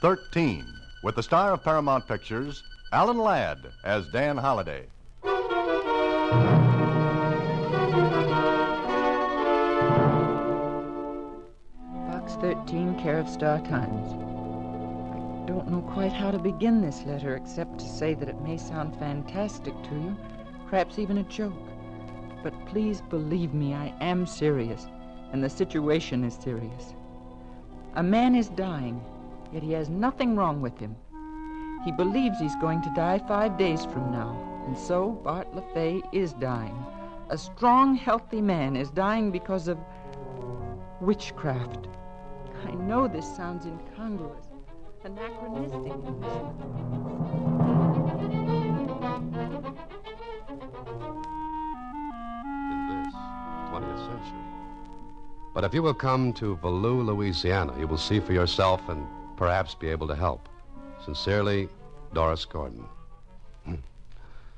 13, with the star of Paramount Pictures, Alan Ladd, as Dan Holliday. Box 13, care of Star Times. I don't know quite how to begin this letter, except to say that it may sound fantastic to you, perhaps even a joke. But please believe me, I am serious, and the situation is serious. A man is dying, yet he has nothing wrong with him. He believes he's going to die 5 days from now, and so Bart LaFay is dying. A strong, healthy man is dying because of witchcraft. I know this sounds incongruous, anachronistic. In this 20th century. But if you will come to Valleau, Louisiana, you will see for yourself and perhaps be able to help. Sincerely, Doris Gordon.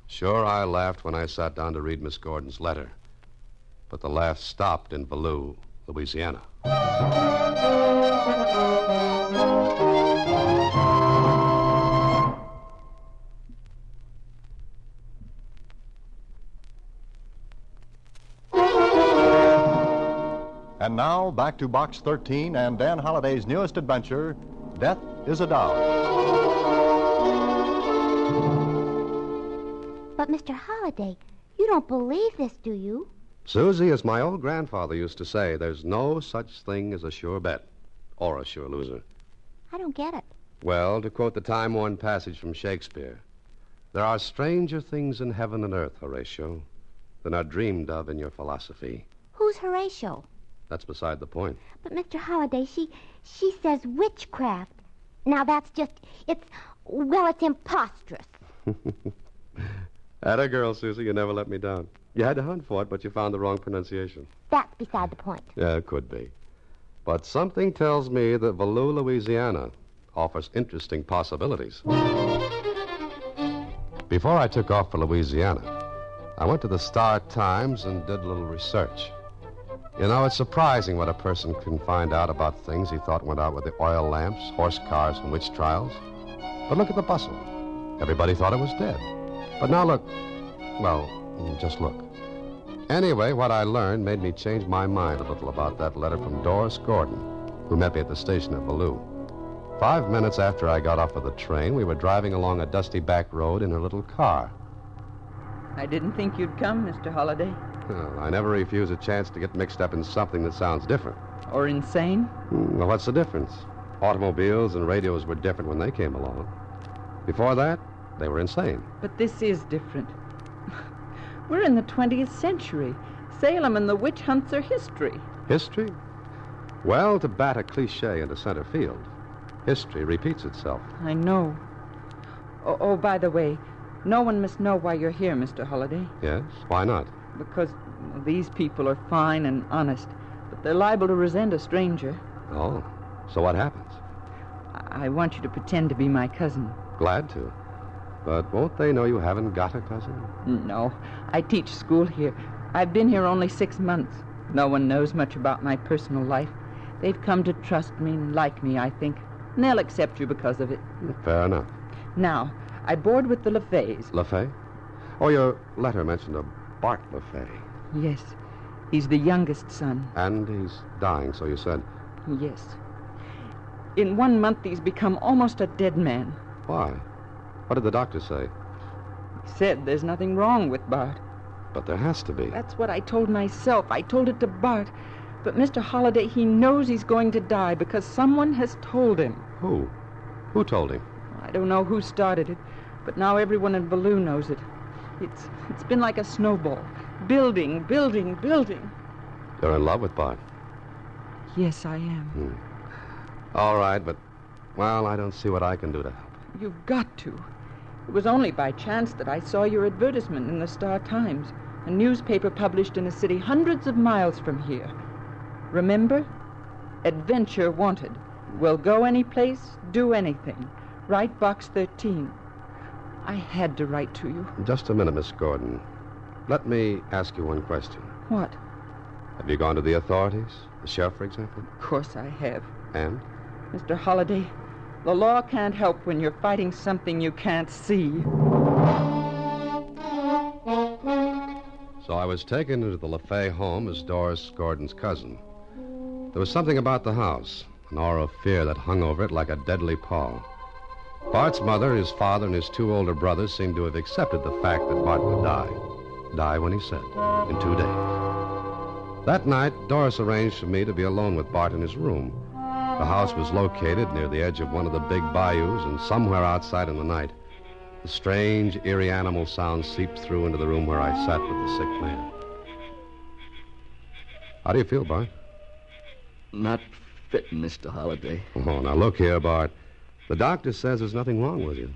Sure, I laughed when I sat down to read Miss Gordon's letter. But the laugh stopped in Valleau, Louisiana. And now, back to Box 13 and Dan Holliday's newest adventure, Death is a Dog. But, Mr. Holliday, you don't believe this, do you? Suzy, as my old grandfather used to say, there's no such thing as a sure bet or a sure loser. I don't get it. Well, to quote the time-worn passage from Shakespeare, there are stranger things in heaven and earth, Horatio, than are dreamed of in your philosophy. Who's Horatio? That's beside the point. But, Mr. Holliday, she says witchcraft. Now, that's just, it's imposterous. Atta girl, Suzy, you never let me down. You had to hunt for it, but you found the wrong pronunciation. That's beside the point. Yeah, it could be. But something tells me that Valleau, Louisiana offers interesting possibilities. Before I took off for Louisiana, I went to the Star Times and did a little research. You know, it's surprising what a person can find out about things he thought went out with the oil lamps, horse cars, and witch trials. But look at the bustle. Everybody thought it was dead. But now look. Well, just look. Anyway, what I learned made me change my mind a little about that letter from Doris Gordon, who met me at the station at Valleau. 5 minutes after I got off of the train, we were driving along a dusty back road in her little car. I didn't think you'd come, Mr. Holliday. Well, I never refuse a chance to get mixed up in something that sounds different. Or insane? Well, what's the difference? Automobiles and radios were different when they came along. Before that, they were insane. But this is different. We're in the 20th century. Salem and the witch hunts are history. History? Well, to bat a cliche into center field, history repeats itself. I know. Oh, by the way, no one must know why you're here, Mr. Holliday. Yes? Why not? Because these people are fine and honest, but they're liable to resent a stranger. Oh, so what happens? I want you to pretend to be my cousin. Glad to. But won't they know you haven't got a cousin? No, I teach school here. I've been here only 6 months. No one knows much about my personal life. They've come to trust me and like me, I think. And they'll accept you because of it. Fair enough. Now, I board with the LaFays. LaFay? Oh, your letter mentioned a Bart LaFay. Yes. He's the youngest son. And he's dying, so you said? Yes. In 1 month, he's become almost a dead man. Why? What did the doctor say? He said there's nothing wrong with Bart. But there has to be. That's what I told myself. I told it to Bart. But Mr. Holliday, he knows he's going to die because someone has told him. Who? Who told him? I don't know who started it, but now everyone in Valleau knows it. It's been like a snowball. Building, building, building. You're in love with Bart? Yes, I am. All right, but, well, I don't see what I can do to help. You've got to. It was only by chance that I saw your advertisement in the Star Times, a newspaper published in a city hundreds of miles from here. Remember? Adventure wanted. Will go any place, do anything. Write Box 13. I had to write to you. Just a minute, Miss Gordon. Let me ask you one question. What? Have you gone to the authorities? The sheriff, for example? Of course I have. And? Mr. Holliday, The law can't help when you're fighting something you can't see. So I was taken into the LaFay home as Doris Gordon's cousin. There was something about the house, an aura of fear that hung over it like a deadly pall. Bart's mother, his father, and his 2 older brothers seemed to have accepted the fact that Bart would die. Die when he said, in 2 days. That night, Doris arranged for me to be alone with Bart in his room. The house was located near the edge of one of the big bayous, and somewhere outside in the night, the strange, eerie animal sound seeped through into the room where I sat with the sick man. How do you feel, Bart? Not fit, Mr. Holliday. Oh, now look here, Bart. The doctor says there's nothing wrong with you.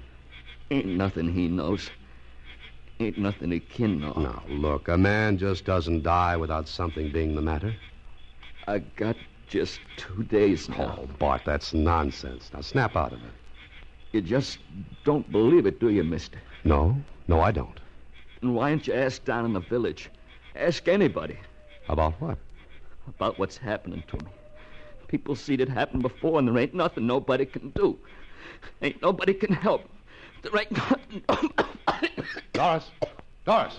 Ain't nothing he knows. Ain't nothing he can know. Now, look, a man just doesn't die without something being the matter. I got just 2 days now. Oh, Bart, that's nonsense. Now, snap out of it. You just don't believe it, do you, mister? No, I don't. And why don't you ask down in the village? Ask anybody. About what? About what's happening to me. People seen it happen before, and there ain't nothing nobody can do. Ain't nobody can help. There ain't nothing. Doris! Doris,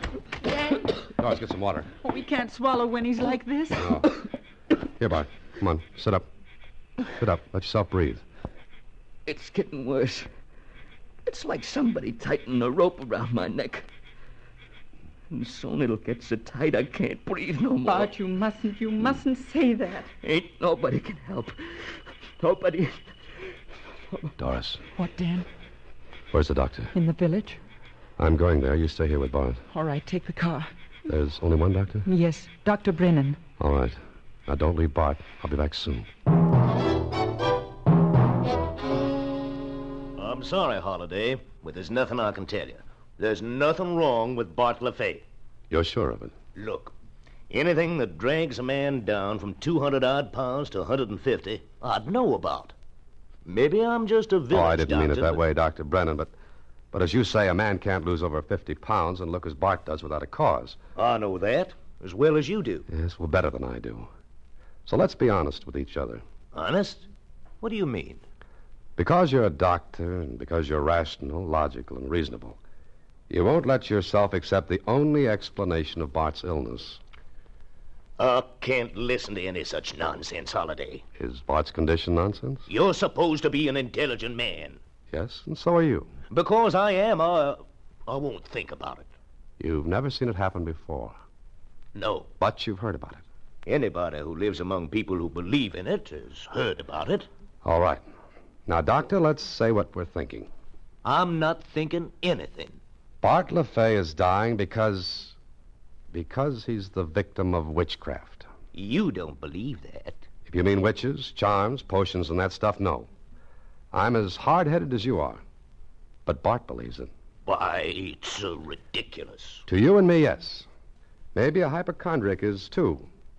get some water. Oh, we can't swallow when he's like this. No. Here, Bart. Come on, sit up. Sit up. Let yourself breathe. It's getting worse. It's like somebody tightened a rope around my neck. And soon it'll get so tight I can't breathe no more. Bart, you mustn't say that. Ain't nobody can help. Nobody. Doris, What, Dan? where's the doctor? In the village? I'm going there. You stay here with Bart. All right, take the car. There's only one doctor? Yes, Dr. Brennan. All right. Now, don't leave Bart. I'll be back soon. I'm sorry, Holliday, but there's nothing I can tell you. There's nothing wrong with Bart LaFay. You're sure of it? Look, anything that drags a man down from 200-odd pounds to 150, I'd know about. Maybe I'm just a village Oh, I didn't mean it doctor, that but- way, Dr. Brennan, but as you say, a man can't lose over 50 pounds and look as Bart does without a cause. I know that as well as you do. Yes, well, better than I do. So let's be honest with each other. Honest? What do you mean? Because you're a doctor and because you're rational, logical, and reasonable, you won't let yourself accept the only explanation of Bart's illness. I can't listen to any such nonsense, Holliday. Is Bart's condition nonsense? You're supposed to be an intelligent man. Yes, and so are you. Because I am, I won't think about it. You've never seen it happen before, No. but you've heard about it. Anybody who lives among people who believe in it has heard about it. All right. Now, Doctor, let's say what we're thinking. I'm not thinking anything. Bart LaFay is dying because he's the victim of witchcraft. You don't believe that. If you mean witches, charms, potions, and that stuff, no. I'm as hard-headed as you are. But Bart believes it. Why, it's ridiculous. To you and me, yes. Maybe a hypochondriac is, too.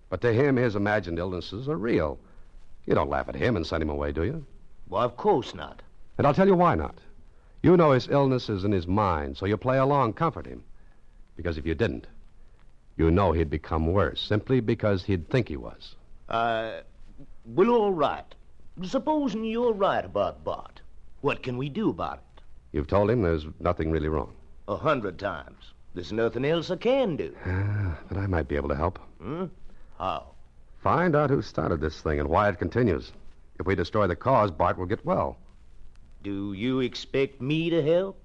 But to him, his imagined illnesses are real. You don't laugh at him and send him away, do you? Why, of course not. And I'll tell you why not. You know his illness is in his mind, so you play along, comfort him. Because if you didn't, you know he'd become worse, simply because he'd think he was. Well, all right. Supposing you're right about Bart. What can we do about it? You've told him there's nothing really wrong. 100 times. There's nothing else I can do. But I might be able to help. How? Find out who started this thing and why it continues. If we destroy the cause, Bart will get well. Do you expect me to help?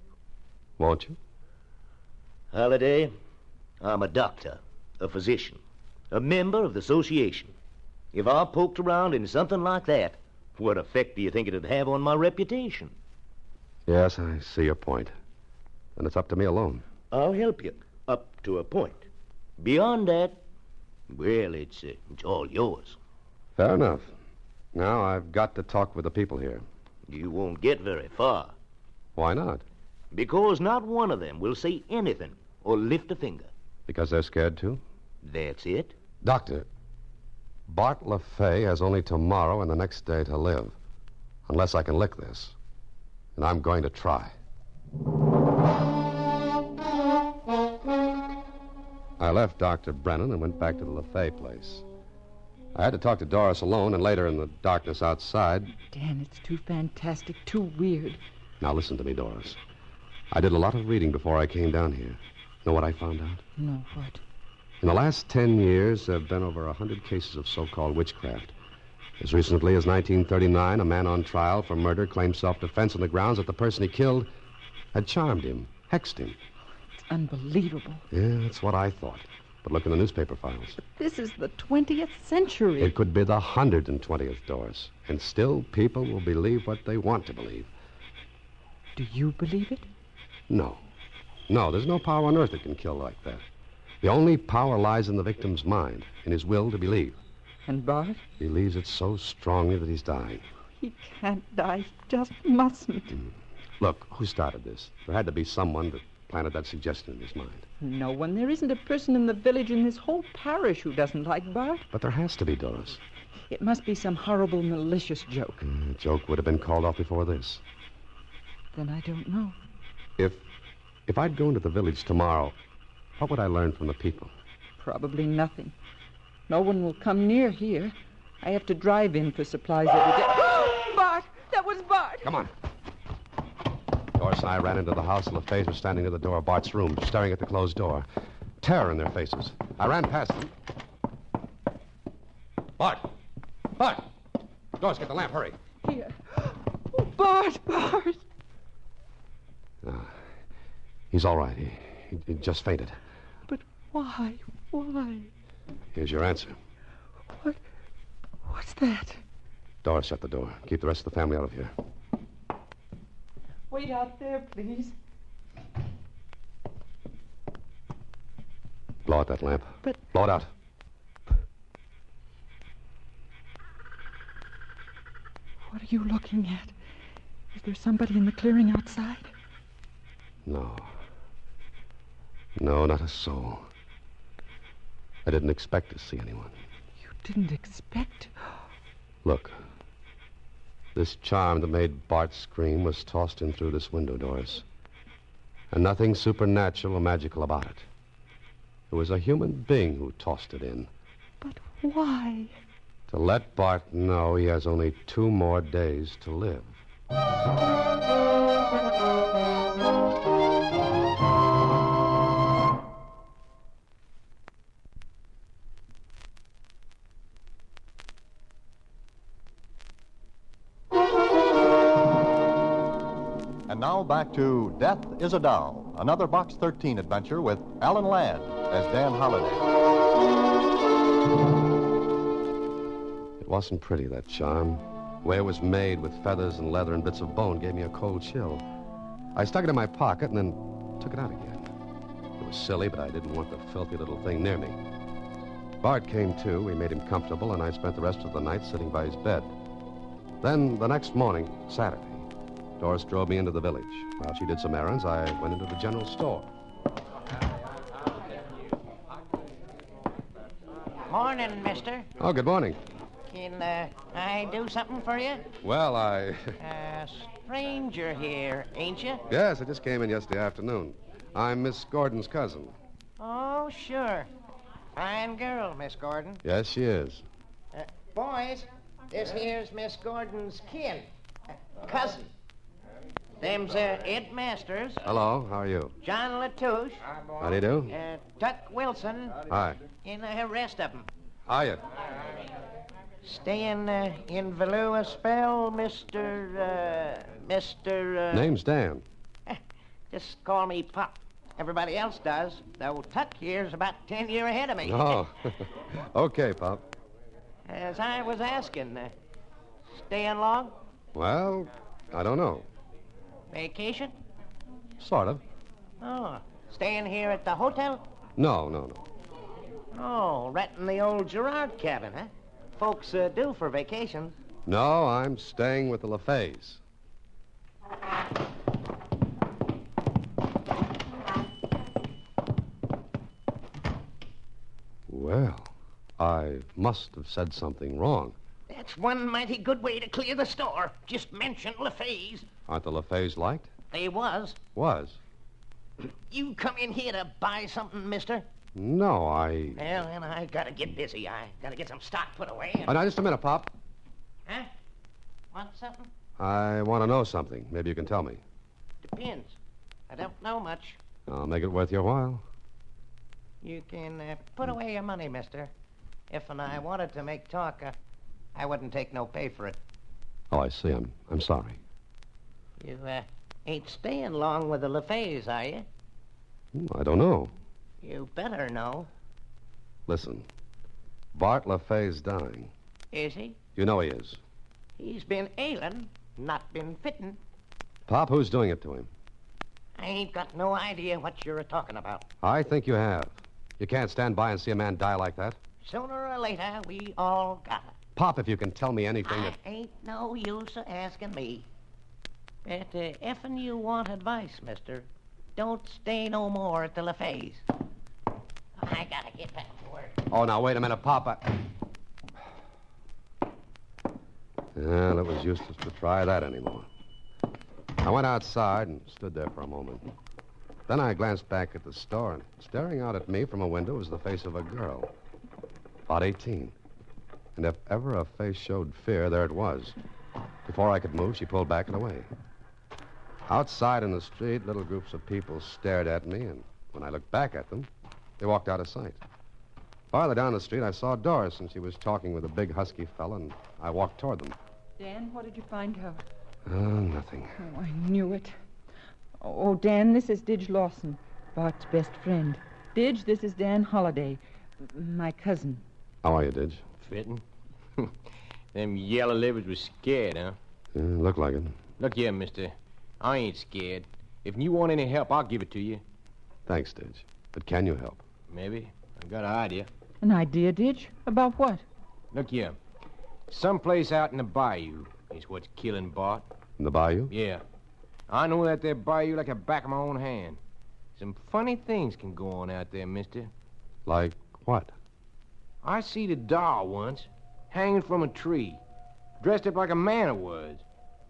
Won't you? Holliday, I'm a doctor, a physician, a member of the association. If I poked around in something like that, what effect do you think it'd have on my reputation? Yes, I see your point. And it's up to me alone. I'll help you, up to a point. Beyond that, well, it's all yours. Fair enough. Now I've got to talk with the people here. You won't get very far, Why not? because not one of them will say anything or lift a finger. Because they're scared too? That's it. Doctor, Bart LaFay has only tomorrow and the next day to live. Unless I can lick this. And I'm going to try. I left Dr. Brennan and went back to the LaFay place. I had to talk to Doris alone and later in the darkness outside. Dan, it's too fantastic, too weird. Now listen to me, Doris. I did a lot of reading before I came down here. Know what I found out? No, what? In the last 10 years, there have been over 100 cases of so-called witchcraft. As recently as 1939, a man on trial for murder claimed self-defense on the grounds that the person he killed had charmed him, hexed him. It's unbelievable. Yeah, that's what I thought. But look in the newspaper files. But this is the 20th century. It could be the 120th, Doris. And still, people will believe what they want to believe. Do you believe it? No. No, there's no power on earth that can kill like that. The only power lies in the victim's mind, in his will to believe. And Bart? He believes it so strongly that he's dying. He can't die. He just mustn't. Look, who started this? There had to be someone that planted that suggestion in his mind. No one. There isn't a person in the village, in this whole parish, who doesn't like Bart. But there has to be, Doris. It must be some horrible, malicious joke. The joke would have been called off before this. Then I don't know. If I'd go into the village tomorrow, what would I learn from the people? Probably nothing. No one will come near here. I have to drive in for supplies every day. Bart! That was Bart! Come on. Doris and I ran into the house. LaFays was standing near the door of Bart's room, staring at the closed door. Terror in their faces. I ran past them. Bart! Bart! Doris, get the lamp. Hurry. Here. Oh, Bart! Bart! He's all right. He just fainted. But why? Why? Here's your answer. What's that? Doris, shut the door. Keep the rest of the family out of here. Wait out there, please. Blow out that lamp. But... Blow it out. What are you looking at? Is there somebody in the clearing outside? No. No, not a soul. I didn't expect to see anyone. You didn't expect? Look. This charm that made Bart scream was tossed in through this window, Doris. And nothing supernatural or magical about it. It was a human being who tossed it in. But why? To let Bart know he has only 2 more days to live. And now back to Death is a Doll, another Box 13 adventure with Alan Ladd as Dan Holliday. It wasn't pretty, that charm. The way it was made with feathers and leather and bits of bone gave me a cold chill. I stuck it in my pocket and then took it out again. It was silly, but I didn't want the filthy little thing near me. Bart came to. We made him comfortable, and I spent the rest of the night sitting by his bed. Then, the next morning, Saturday, Doris drove me into the village. While she did some errands, I went into the general store. Morning, mister. Oh, good morning. Can I do something for you? Well, I... Stranger here, ain't you? Yes, I just came in yesterday afternoon. I'm Miss Gordon's cousin. Oh, sure. Fine girl, Miss Gordon. Yes, she is. Boys, this here's Miss Gordon's kin. Cousin. Them's Ed Masters. Hello, how are you? John Latouche. How do you do? Tuck Wilson. Hi. And the rest of them. Hiya. Staying in Value a spell, Mr. Name's Dan. Just call me Pop. Everybody else does, though Tuck here's about 10 years ahead of me. Oh, okay, Pop. As I was asking, staying long? Well, I don't know. Vacation? Sort of. Oh, staying here at the hotel? No. Oh, renting the old Gerard cabin, huh? Folks do for vacations. No, I'm staying with the LaFays. Well, I must have said something wrong. That's one mighty good way to clear the store. Just mention LaFays. Aren't the LaFays liked? They was. Was. You come in here to buy something, mister? No, Well, then I gotta get busy. I gotta get some stock put away. Oh, now, just a minute, Pop. Huh? Want something? I want to know something. Maybe you can tell me. Depends. I don't know much. I'll make it worth your while. You can put away your money, mister. If I wanted to make talk, I wouldn't take no pay for it. Oh, I see. I'm sorry. You ain't staying long with the LaFays, are you? I don't know. You better know. Listen, Bart LaFay's dying. Is he? You know he is. He's been ailing, not been fitting. Pop, who's doing it to him? I ain't got no idea what you're talking about. I think you have. You can't stand by and see a man die like that. Sooner or later, we all got it. Pop, if you can tell me anything I ain't no use of asking me. But effing you want advice, mister, don't stay no more at the LaFays. I gotta get back to work. Oh, now, wait a minute, Pop. Well, it was useless to try that anymore. I went outside and stood there for a moment. Then I glanced back at the store, and staring out at me from a window was the face of a girl, about 18. And if ever a face showed fear, there it was. Before I could move, she pulled back and away. Outside in the street, little groups of people stared at me, and when I looked back at them, they walked out of sight. Farther down the street, I saw Doris, and she was talking with a big, husky fella, and I walked toward them. Dan, what did you find out? Nothing. Oh, I knew it. Oh, Dan, this is Didge Lawson, Bart's best friend. Didge, this is Dan Holliday, my cousin. How are you, Didge? Fitting? Them yellow livers was scared, huh? Looked like it. Look here, mister. I ain't scared. If you want any help, I'll give it to you. Thanks, Didge. But can you help? Maybe. I've got an idea. An idea, Didge? About what? Look here. Someplace out in the bayou is what's killing Bart. In the bayou? Yeah. I know that there bayou like the back of my own hand. Some funny things can go on out there, mister. Like what? I seen a doll once, hanging from a tree, dressed up like a man it was,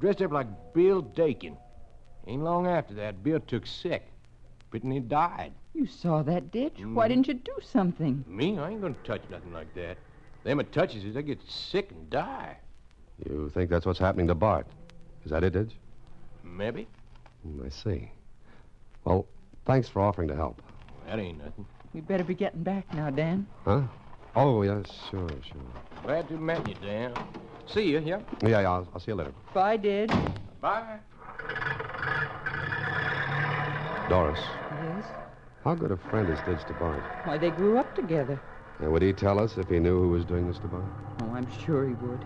dressed up like Bill Dakin. Ain't long after that, Bill took sick. Pretty died. You saw that, Didge? Why didn't you do something? Me? I ain't gonna touch nothing like that. Them it touches is they get sick and die. You think that's what's happening to Bart? Is that it, Didge? Maybe. I see. Well, thanks for offering to help. That ain't nothing. We better be getting back now, Dan. Huh? Oh, yes, sure. Glad to have met you, Dan. See you, yeah? Yeah, I'll see you later. Bye, Didge. Bye. Doris, Yes? how good a friend is Didge to Bart? Why, they grew up together. And would he tell us if he knew who was doing this to Bart? Oh, I'm sure he would.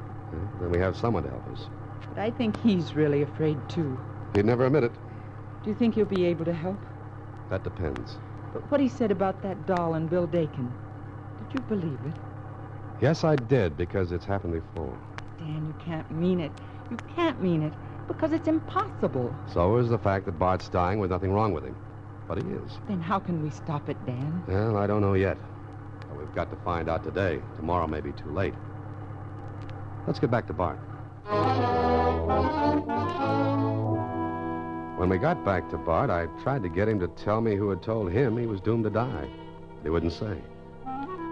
Then we have someone to help us. But I think he's really afraid, too. He'd never admit it. Do you think he'll be able to help? That depends. But what he said about that doll and Bill Dakin, did you believe it? Yes, I did, because it's happened before. Dan, you can't mean it. You can't mean it, because it's impossible. So is the fact that Bart's dying with nothing wrong with him. But he is. Then how can we stop it, Dan? Well, I don't know yet. But we've got to find out today. Tomorrow may be too late. Let's get back to Bart. When we got back to Bart, I tried to get him to tell me who had told him he was doomed to die. But he wouldn't say.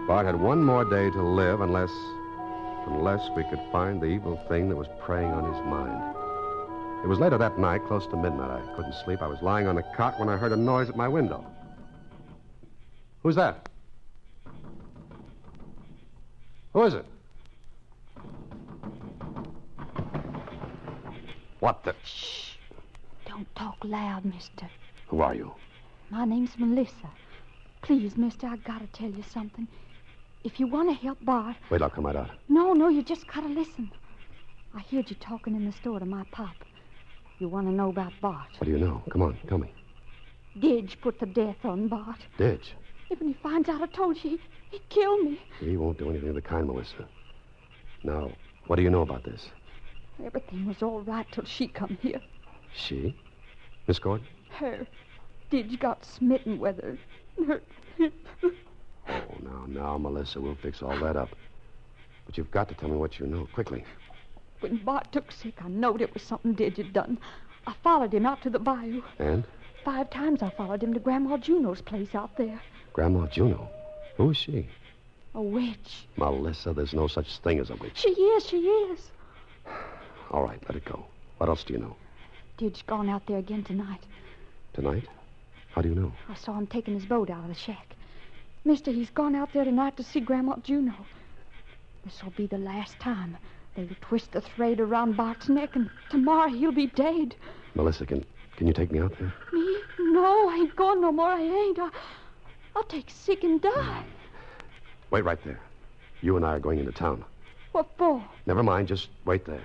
Bart had one more day to live unless we could find the evil thing that was preying on his mind. It was later that night, close to midnight. I couldn't sleep. I was lying on the cot when I heard a noise at my window. Who's that? Who is it? What the... Shh. Don't talk loud, mister. Who are you? My name's Melissa. Please, mister, I gotta tell you something. If you want to help Bart... Wait, I'll come right out. No, you just gotta listen. I heard you talking in the store to my pop. You want to know about Bart. What do you know? Come on, tell me. Didge put the death on Bart. Didge? If he finds out I told you, he'd kill me. He won't do anything of the kind, Melissa. Now, what do you know about this? Everything was all right till she come here. She? Miss Gordon? Her. Didge got smitten with her. Oh, now, Melissa, we'll fix all that up. But you've got to tell me what you know, quickly. When Bart took sick, I knowed it was something Didge had done. I followed him out to the bayou. And? 5 times I followed him to Grandma Juno's place out there. Grandma Juno? Who is she? A witch. Melissa, there's no such thing as a witch. She is. All right, let it go. What else do you know? Did's gone out there again tonight. Tonight? How do you know? I saw him taking his boat out of the shack. Mister, he's gone out there tonight to see Grandma Juno. This'll be the last time. They'll twist the thread around Bart's neck, and tomorrow he'll be dead. Melissa, can you take me out there? Me? No, I ain't going no more. I ain't. I'll take sick and die. Wait right there. You and I are going into town. What for? Never mind, just wait there.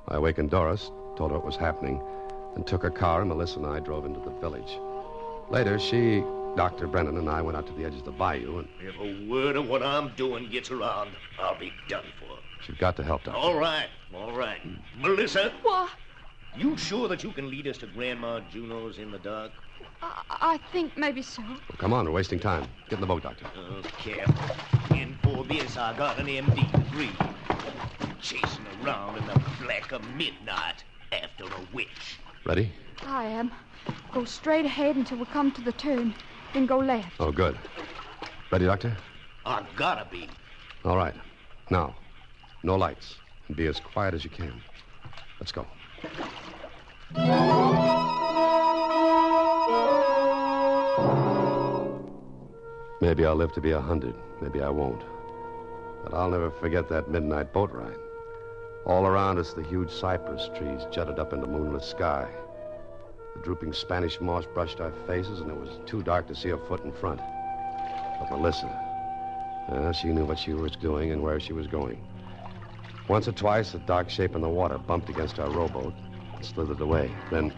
I awakened Doris, told her what was happening, and took her car, and Melissa and I drove into the village. Later, she, Dr. Brennan, and I went out to the edge of the bayou, and... If a word of what I'm doing gets around, I'll be done for. You've got to help, Doctor. All right. Melissa? What? You sure that you can lead us to Grandma Juno's in the dark? I think maybe so. Well, come on, we're wasting time. Get in the boat, Doctor. Oh, careful. In for this, I got an MD degree. Chasing around in the black of midnight after a witch. Ready? I am. Go straight ahead until we come to the turn, then go left. Oh, good. Ready, Doctor? I gotta be. All right. Now, no lights. And be as quiet as you can. Let's go. Maybe I'll live to be 100. Maybe I won't. But I'll never forget that midnight boat ride. All around us, the huge cypress trees jutted up in the moonless sky. The drooping Spanish moss brushed our faces, and it was too dark to see a foot in front. But Melissa, she knew what she was doing and where she was going. Once or twice, a dark shape in the water bumped against our rowboat and slithered away. Then...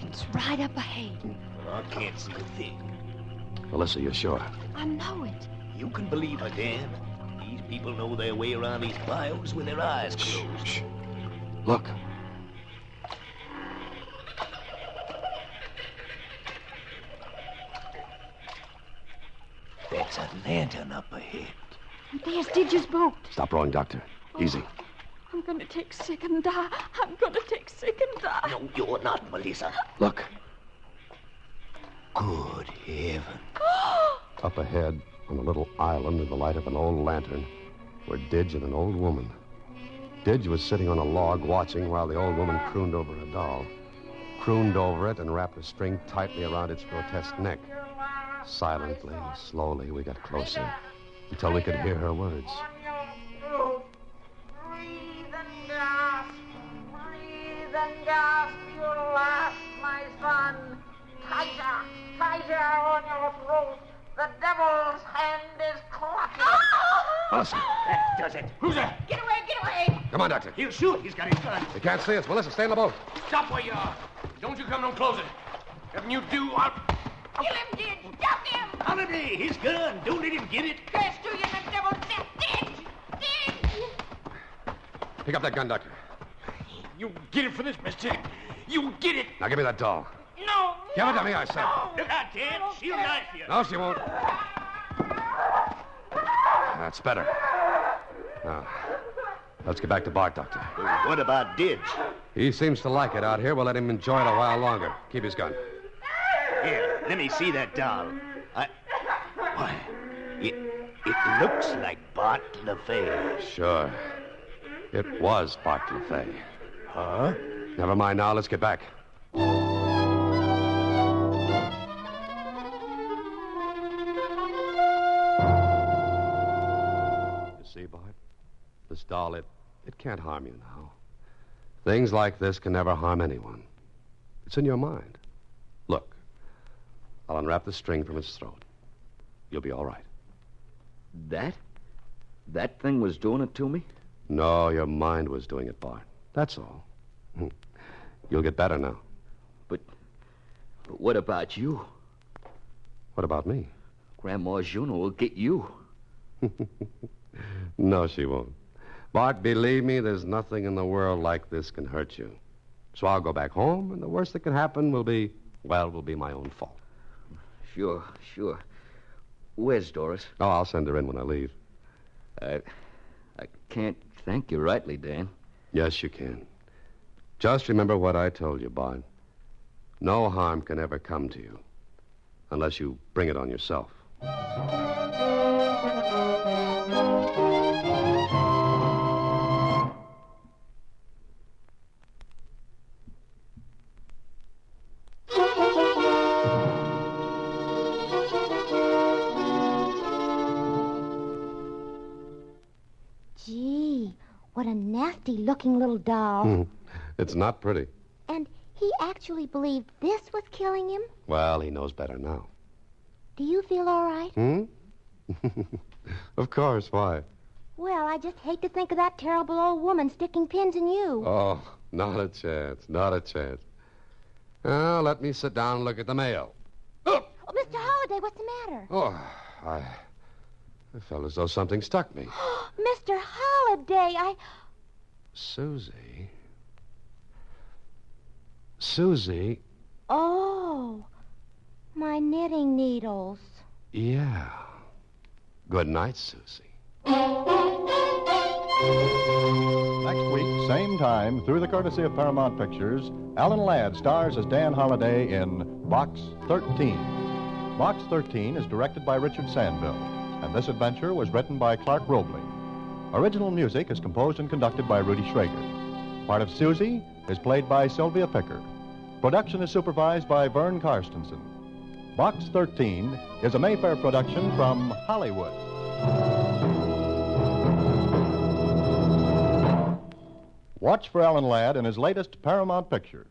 It's right up ahead. Well, I can't see a thing. Melissa, you're sure? I know it. You can believe her, Dan. These people know their way around these bayous with their eyes closed. Shh. Look. That's a lantern up ahead. There's Didge's boat. Stop rowing, Doctor. Easy. I'm going to take sick and die. I'm going to take sick and die. No, you're not, Melissa. Look. Good heaven. Up ahead, on a little island in the light of an old lantern, were Didge and an old woman. Didge was sitting on a log watching while the old woman crooned over a doll. Crooned over it and wrapped a string tightly around its grotesque neck. Silently, slowly, we got closer until we could hear her words. Breathe and gasp. Breathe and gasp your last, my son. Tighter, tighter on your throat. The devil's hand is clutching. Melissa! That does it. Who's that? Get away, get away. Come on, Doctor. He'll shoot. He's got his gun. You can't see us. Melissa, stay in the boat. Stop where you are. Don't you come no closer. If you do, I'll... Kill him, Didge. Stop him. Holiday, his gun. Don't let him get it. Curse to you, the devil's death. Didge. Didge. Pick up that gun, Doctor. You get it for this, mister. You get it. Now give me that doll. No. Give it to me, I said. Look out, Dan. She'll knife you. No, she won't. That's better. Now, let's get back to Bart, Doctor. What about Didge? He seems to like it out here. We'll let him enjoy it a while longer. Keep his gun. Here, let me see that doll. Why, it looks like Bart LaFay. Sure. It was Bart LaFay. Huh? Never mind now. Let's get back. You see, Bart? This doll, it can't harm you now. Things like this can never harm anyone. It's in your mind. Look, I'll unwrap the string from its throat. You'll be all right. That thing was doing it to me? No, your mind was doing it, Bart. That's all. You'll get better now. But what about you? What about me? Grandma Juno will get you. No, she won't. Bart, believe me, there's nothing in the world like this can hurt you. So I'll go back home, and the worst that can happen will be my own fault. Sure. Where's Doris? Oh, I'll send her in when I leave. I can't thank you rightly, Dan. Yes, you can. Just remember what I told you, Bart. No harm can ever come to you unless you bring it on yourself. Gee, what a nasty-looking little doll. It's not pretty. And he actually believed this was killing him? Well, he knows better now. Do you feel all right? Of course, why? Well, I just hate to think of that terrible old woman sticking pins in you. Oh, not a chance, not a chance. Now, let me sit down and look at the mail. Oh, Mr. Holliday, what's the matter? Oh, I felt as though something stuck me. Mr. Holliday, Suzy. Suzy. Oh, my knitting needles. Yeah. Good night, Suzy. Next week, same time, through the courtesy of Paramount Pictures, Alan Ladd stars as Dan Holliday in Box 13. Box 13 is directed by Richard Sandville, and this adventure was written by Clark Robley. Original music is composed and conducted by Rudy Schrager. Part of Suzy is played by Slyvia Picker. Production is supervised by Vern Karstensen. Box 13 is a Mayfair production from Hollywood. Watch for Alan Ladd in his latest Paramount picture.